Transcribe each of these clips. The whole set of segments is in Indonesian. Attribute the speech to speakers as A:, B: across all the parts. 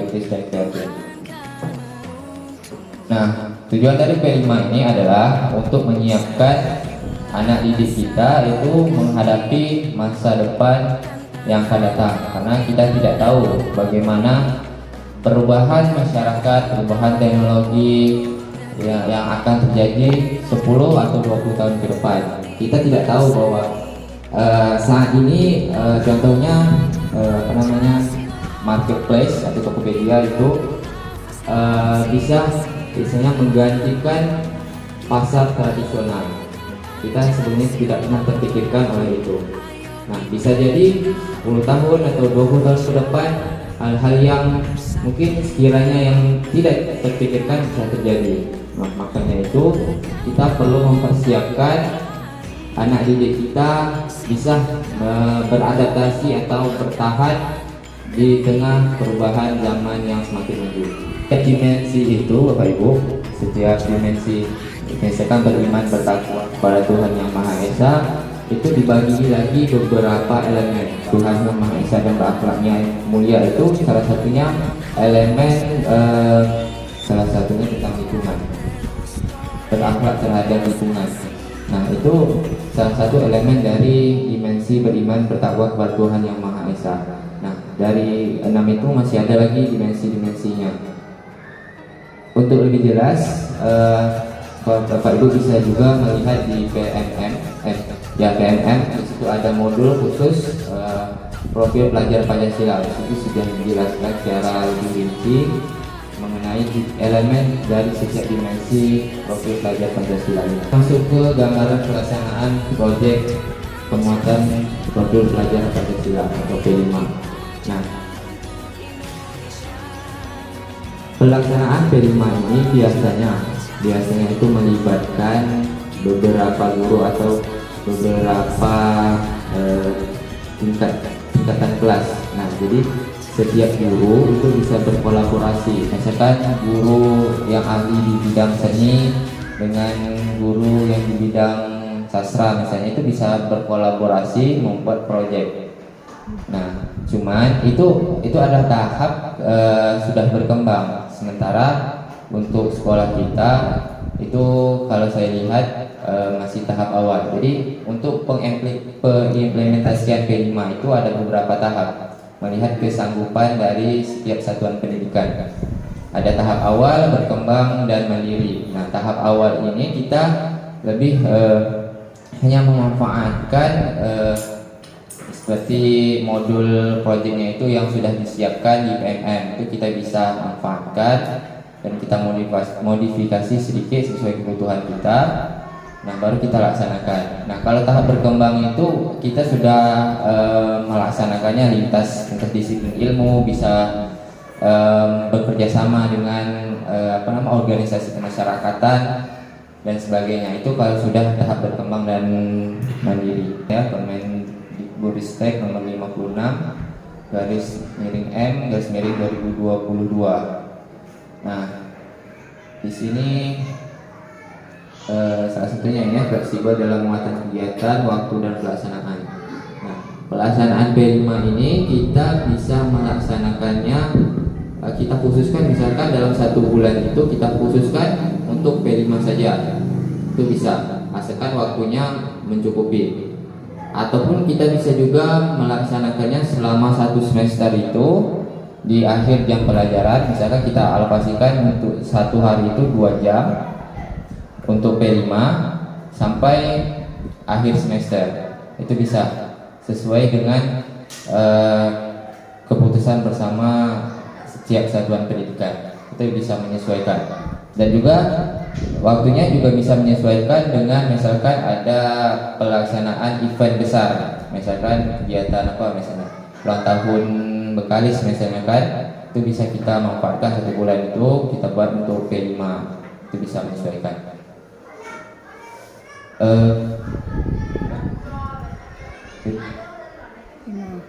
A: British Backyard. Nah, tujuan dari P5 ini adalah untuk menyiapkan anak didik kita itu menghadapi masa depan yang akan datang, karena kita tidak tahu bagaimana perubahan masyarakat, perubahan teknologi yang akan terjadi 10 atau 20 tahun ke depan. Kita tidak tahu bahwa saat ini contohnya marketplace atau Tokopedia itu biasanya menggantikan pasar tradisional. Kita sebelumnya tidak pernah terpikirkan oleh itu. Nah, bisa jadi 10 tahun atau 20 tahun ke depan hal-hal yang mungkin sekiranya yang tidak terpikirkan bisa terjadi. Nah, makanya itu kita perlu mempersiapkan anak didik kita bisa beradaptasi atau bertahan di tengah perubahan zaman yang semakin maju. Setiap dimensi itu, Bapak Ibu, setiap dimensi, misalkan beriman bertakwa kepada Tuhan Yang Maha Esa, itu dibagi lagi beberapa elemen. Tuhan Yang Maha Esa dan berakhlaknya mulia itu salah satunya elemen salah satunya tentang lingkungan, berakhlak terhadap lingkungan. Nah, itu salah satu elemen dari dimensi beriman bertakwa kepada Tuhan Yang Maha Esa. Nah, dari 6 itu masih ada lagi dimensi-dimensinya. Untuk lebih jelas, Bapak Ibu bisa juga melihat di PMM. Di situ ada modul khusus profil pelajar Pancasila. Di situ sudah dijelaskan secara lebih rinci mengenai elemen dari setiap dimensi profil pelajar Pancasila ini. Masuk ke gambaran pelaksanaan proyek penguatan profil pelajar Pancasila atau P5. Nah, pelaksanaan P5 ini biasanya itu melibatkan beberapa guru atau beberapa tingkatan kelas. Nah, jadi setiap guru itu bisa berkolaborasi. Misalkan guru yang ahli di bidang seni dengan guru yang di bidang sastra misalnya, itu bisa berkolaborasi membuat proyek. Nah, cuman itu adalah tahap sudah berkembang. Sementara untuk sekolah kita itu kalau saya lihat masih tahap awal. Jadi untuk pengimplementasian P5 itu ada beberapa tahap, melihat kesanggupan dari setiap satuan pendidikan. Ada tahap awal, berkembang, dan mandiri. Nah, tahap awal ini kita lebih hanya memanfaatkan seperti modul proyeknya itu yang sudah disiapkan di PMM, itu kita bisa manfaatkan dan kita modifikasi sedikit sesuai kebutuhan kita. Nah, baru kita laksanakan. Nah, kalau tahap berkembang itu kita sudah melaksanakannya lintas disiplin ilmu, bisa bekerja sama dengan organisasi kemasyarakatan dan sebagainya. Itu kalau sudah tahap berkembang dan mandiri, ya. Permendikbudristek nomor 56 garis miring M garis miring 2022. Nah, di sini salah satunya ini fleksibel dalam muatan kegiatan, waktu, dan pelaksanaan. Nah, pelaksanaan P5 ini kita bisa melaksanakannya, kita khususkan misalkan dalam 1 bulan itu kita khususkan untuk P5 saja. Itu bisa, asalkan waktunya mencukupi. Ataupun kita bisa juga melaksanakannya selama 1 semester itu di akhir jam pelajaran. Misalkan kita alokasikan untuk 1 hari itu 2 jam untuk P5 sampai akhir semester. Itu bisa sesuai dengan keputusan bersama setiap satuan pendidikan. Itu bisa menyesuaikan. Dan juga waktunya juga bisa menyesuaikan dengan misalkan ada pelaksanaan event besar, misalkan kegiatan misalnya ulang tahun Bekalis misalnya kan, itu bisa kita manfaatkan 1 bulan itu kita buat untuk P5. Itu bisa menyesuaikan.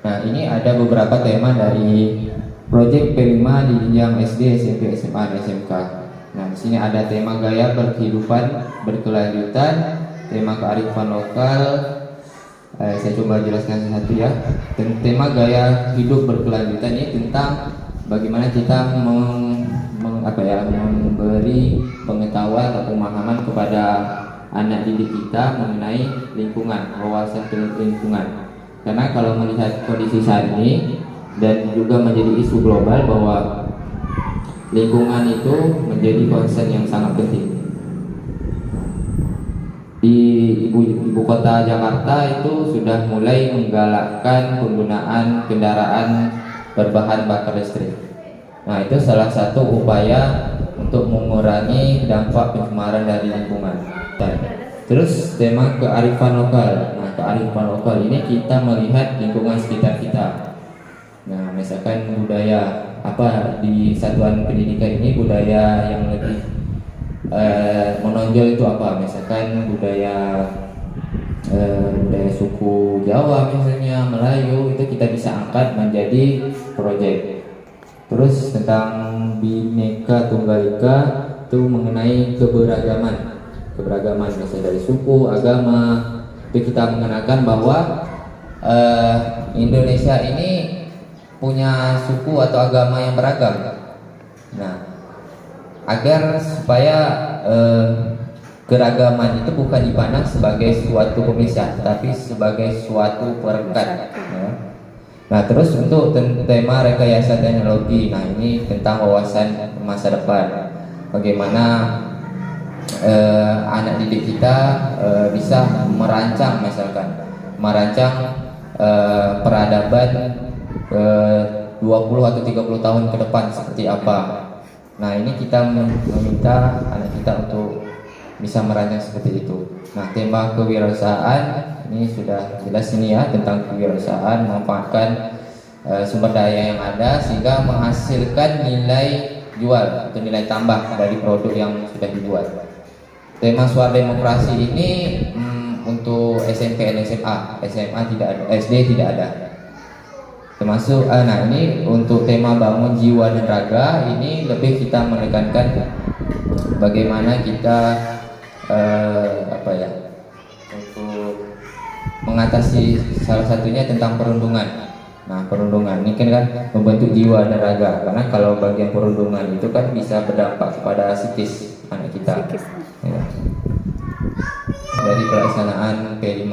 A: Nah, ini ada beberapa tema dari proyek P5 di jenjang SD, SMP, SMA, dan SMK. Nah, di sini ada tema gaya berkehidupan berkelanjutan, tema kearifan lokal. Saya coba jelaskan satu ya. Tema gaya hidup berkelanjutan ini tentang bagaimana kita memberi pengetahuan atau pemahaman kepada anak didik kita mengenai lingkungan, wawasan lingkungan. Karena kalau melihat kondisi saat ini dan juga menjadi isu global bahwa lingkungan itu menjadi concern yang sangat penting. Di ibu kota Jakarta itu sudah mulai menggalakkan penggunaan kendaraan berbahan bakar listrik. Nah, itu salah satu upaya untuk mengurangi dampak pencemaran dari lingkungan. Terus tema kearifan lokal. Nah, kearifan lokal ini kita melihat lingkungan sekitar kita. Nah, misalkan budaya apa di satuan pendidikan ini, budaya yang lebih menonjol itu apa? Misalkan budaya suku Jawa misalnya, Melayu, itu kita bisa angkat menjadi proyek. Terus tentang Bhinneka Tunggal Ika itu mengenai keberagaman misalnya dari suku, agama. Itu kita mengenakan bahwa Indonesia ini punya suku atau agama yang beragam. Nah, agar supaya keragaman itu bukan dipandang sebagai suatu pemisah, tapi sebagai suatu perekat. Ya. Nah, terus untuk tema rekayasa teknologi, nah ini tentang wawasan masa depan. Bagaimana anak didik kita bisa merancang, misalkan peradaban 20 atau 30 tahun ke depan seperti apa. Nah, ini kita meminta anak kita untuk bisa merancang seperti itu. Nah, tema kewirausahaan ini sudah jelas ini ya, tentang kewirausahaan, memanfaatkan sumber daya yang ada sehingga menghasilkan nilai jual atau nilai tambah dari produk yang sudah dibuat. Tema suara demokrasi ini untuk SMP dan SMA tidak ada, SD tidak ada. Termasuk nah ini untuk tema bangun jiwa dan raga, ini lebih kita menekankan bagaimana kita untuk mengatasi salah satunya tentang perundungan. Nah, perundungan ini kan membentuk jiwa dan raga, karena kalau bagian perundungan itu kan bisa berdampak kepada psikis anak kita. Ya. Dari pelaksanaan P5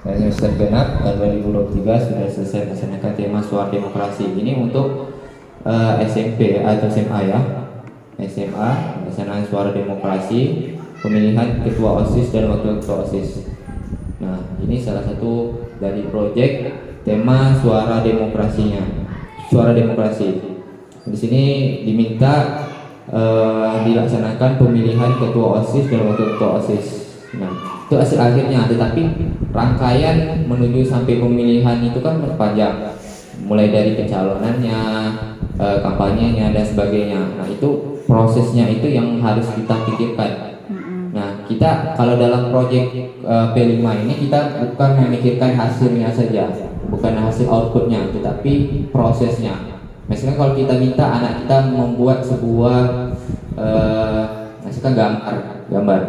A: dari semester genap tahun 2023 sudah selesai melaksanakan tema suara demokrasi ini untuk SMP atau SMA ya. SMA pelaksanaan suara demokrasi, pemilihan ketua OSIS dan wakil ketua OSIS. Nah, ini salah satu dari proyek tema suara demokrasinya. Suara demokrasi. Di sini diminta dilaksanakan pemilihan ketua OSIS dan wakil ketua OSIS. Nah, itu hasil akhirnya, tetapi rangkaian menuju sampai pemilihan itu kan panjang, mulai dari pencalonannya, kampanyenya dan sebagainya. Nah, itu prosesnya itu yang harus kita pikirkan. Nah, kita kalau dalam proyek P5 ini kita bukan memikirkan hasilnya saja, bukan hasil outputnya, tetapi prosesnya. Misalnya kalau kita minta anak kita membuat sebuah misalkan gambar.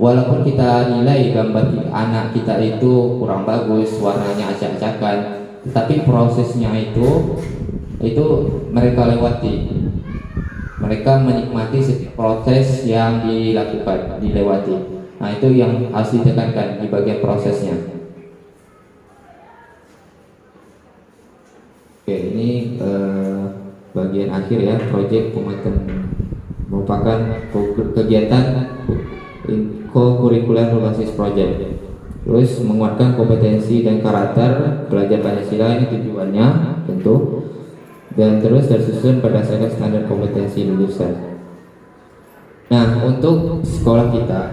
A: Walaupun kita nilai gambar anak kita itu kurang bagus, warnanya acak-acakan, tapi prosesnya itu mereka lewati. Mereka menikmati setiap proses yang dilewati. Nah, itu yang harus ditekankan di bagian prosesnya. Oke, ini bagian akhir ya, proyek pematen merupakan kegiatan co-curricular berbasis project. Terus menguatkan kompetensi dan karakter pelajar Pancasila, ini tujuannya tentu. Dan terus tersusun berdasarkan standar kompetensi lulusan. Nah, untuk sekolah kita,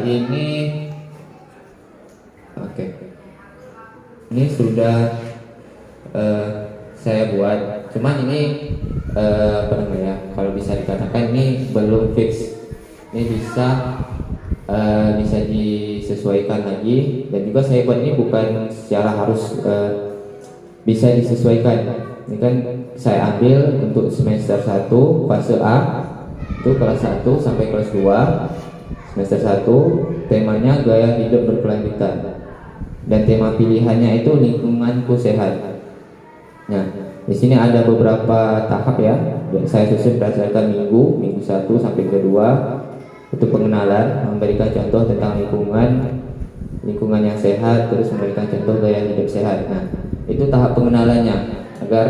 A: ini ini sudah saya buat, cuman ini kalau bisa dikatakan ini belum fix. Ini bisa disesuaikan lagi, dan juga saya buat ini bukan secara harus bisa disesuaikan. Ini kan saya ambil untuk semester 1 fase A itu kelas 1 sampai kelas 2, Semester 1 temanya gaya hidup berkelanjutan, dan tema pilihannya itu lingkunganku sehat. Nah, di sini ada beberapa tahap ya. Saya susun berdasarkan minggu 1 sampai ke 2 itu pengenalan, memberikan contoh tentang lingkungan yang sehat, terus memberikan contoh gaya hidup sehat. Nah, itu tahap pengenalannya agar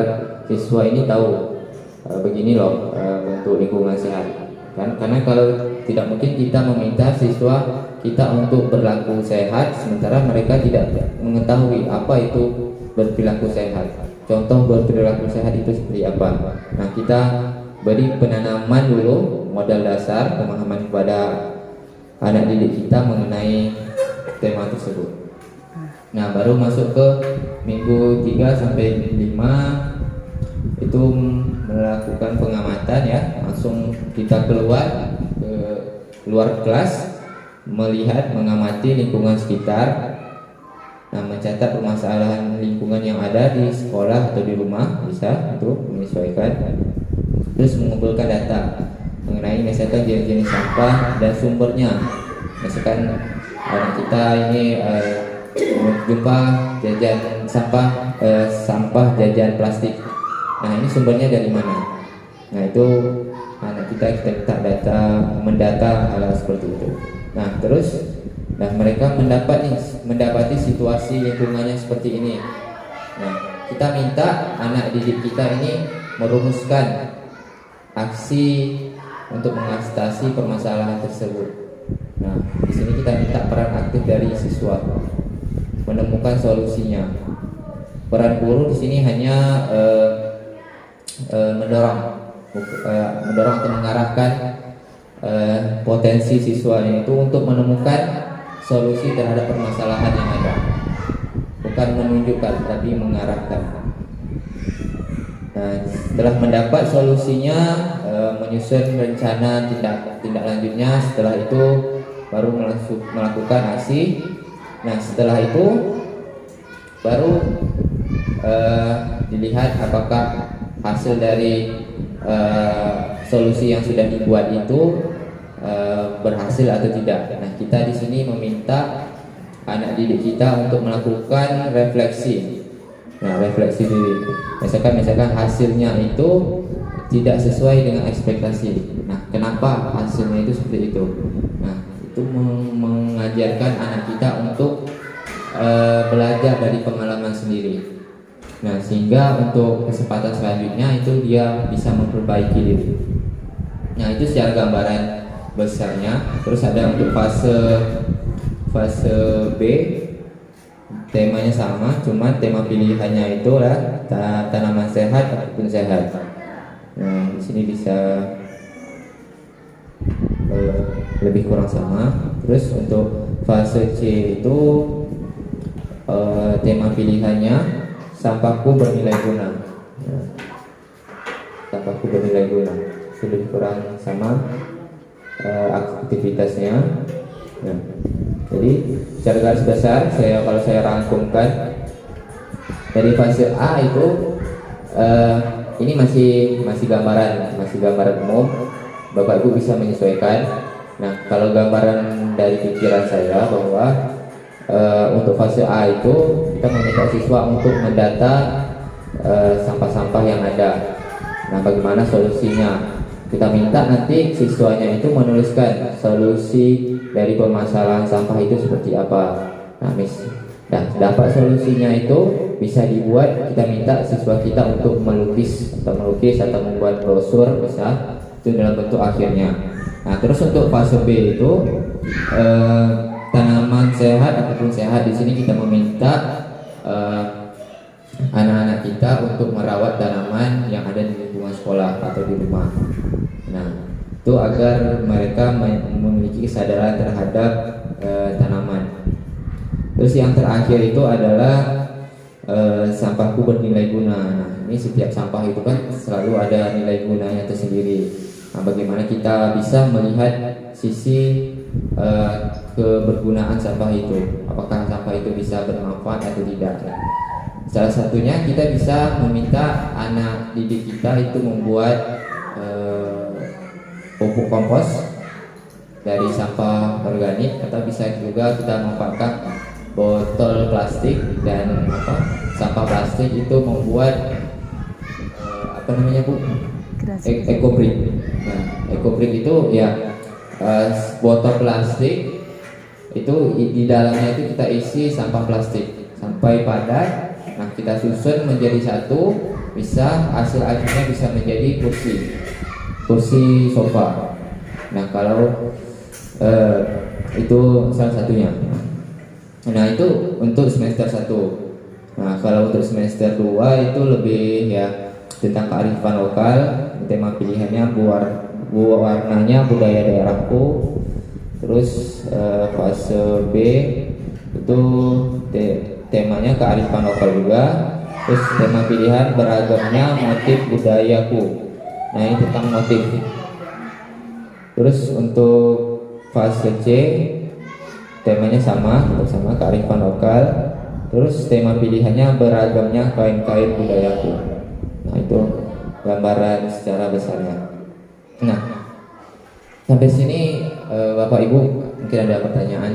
A: siswa ini tahu begini loh bentuk lingkungan sehat. Karena kalau tidak mungkin kita meminta siswa kita untuk berlaku sehat sementara mereka tidak mengetahui apa itu berperilaku sehat. Contoh berperilaku sehat itu seperti apa? Nah, kita beri penanaman dulu, modal dasar pemahaman kepada anak didik kita mengenai tema tersebut. Nah, baru masuk ke minggu 3 sampai 5 itu melakukan pengamatan ya. Langsung kita keluar ke luar kelas, melihat, mengamati lingkungan sekitar. Nah, mencatat permasalahan lingkungan yang ada di sekolah atau di rumah, bisa untuk menyesuaikan. Terus mengumpulkan data mengenai misalkan jenis-jenis sampah dan sumbernya. Misalkan anak kita ini jumpa jajan sampah jajan plastik. Nah, ini sumbernya dari mana? Nah, itu anak kita minta mendata hal seperti itu. Nah, terus mereka mendapati situasi lingkungannya seperti ini. Nah, kita minta anak didik kita ini merumuskan aksi untuk mengatasi permasalahan tersebut. Nah, di sini kita minta peran aktif dari siswa menemukan solusinya. Peran guru di sini hanya mendorong atau mengarahkan potensi siswanya itu untuk menemukan solusi terhadap permasalahan yang ada, bukan menunjukkan tapi mengarahkan. Nah, setelah mendapat solusinya, menyusun rencana tindak lanjutnya. Setelah itu baru melakukan aksi. Nah, setelah itu baru dilihat apakah hasil dari solusi yang sudah dibuat itu berhasil atau tidak. Nah, kita di sini meminta anak didik kita untuk melakukan refleksi. Nah, refleksi diri. Misalkan hasilnya itu tidak sesuai dengan ekspektasi. Nah, kenapa hasilnya itu seperti itu? Nah, itu mengajarkan anak kita untuk belajar dari pengalaman sendiri. Nah, sehingga untuk kesempatan selanjutnya itu dia bisa memperbaiki diri. Nah, itu secara gambaran besarnya. Terus ada untuk fase B, temanya sama, cuma tema pilihannya itu lah tanaman sehat ataupun sehat. Nah, di sini bisa lebih kurang sama. Terus untuk fase C itu tema pilihannya sampahku bernilai guna. Nah, sampahku bernilai guna itu lebih kurang sama aktivitasnya. Nah, jadi secara garis besar kalau saya rangkumkan dari fase A itu ini masih gambaran umum. Bapak Ibu bisa menyesuaikan. Nah, kalau gambaran dari pikiran saya bahwa untuk fase A itu kita meminta siswa untuk mendata sampah-sampah yang ada. Nah, bagaimana solusinya? Kita minta nanti siswanya itu menuliskan solusi dari permasalahan sampah itu seperti apa. Nah, dapat solusinya itu bisa dibuat. Kita minta siswa kita untuk melukis atau membuat brosur, bisa itu dalam bentuk akhirnya. Nah, terus untuk fase B itu tanaman sehat ataupun sehat, di sini kita meminta anak-anak kita untuk merawat tanaman yang ada di lingkungan sekolah atau di rumah. Nah, itu agar mereka memiliki kesadaran terhadap tanaman. Terus yang terakhir itu adalah sampahku bernilai guna. Nah, ini setiap sampah itu kan selalu ada nilai gunanya tersendiri. Nah, bagaimana kita bisa melihat sisi kebergunaan sampah itu, apakah sampah itu bisa bermanfaat atau tidak. Salah satunya kita bisa meminta anak didik kita itu membuat pupuk kompos dari sampah organik, atau bisa juga kita manfaatkan botol plastik dan sampah plastik itu membuat apa namanya Bu? Ecobrick. Nah, ecobrick itu ya botol plastik itu di dalamnya itu kita isi sampah plastik sampai padat. Nah, kita susun menjadi satu, bisa hasil akhirnya bisa menjadi kursi sofa. Nah, kalau itu salah satunya. Nah, itu untuk semester 1. Nah, kalau untuk semester 2 itu lebih ya tentang kearifan lokal. Tema pilihannya warnanya budaya daerahku. Terus fase B itu temanya kearifan lokal juga. Terus tema pilihan beragamnya motif budayaku. Nah, ini tentang motif. Terus untuk fase C temanya sama kearifan lokal. Terus tema pilihannya beragamnya kain-kain budayaku. Nah, itu gambaran secara besarnya. Nah, sampai sini Bapak Ibu mungkin ada pertanyaan.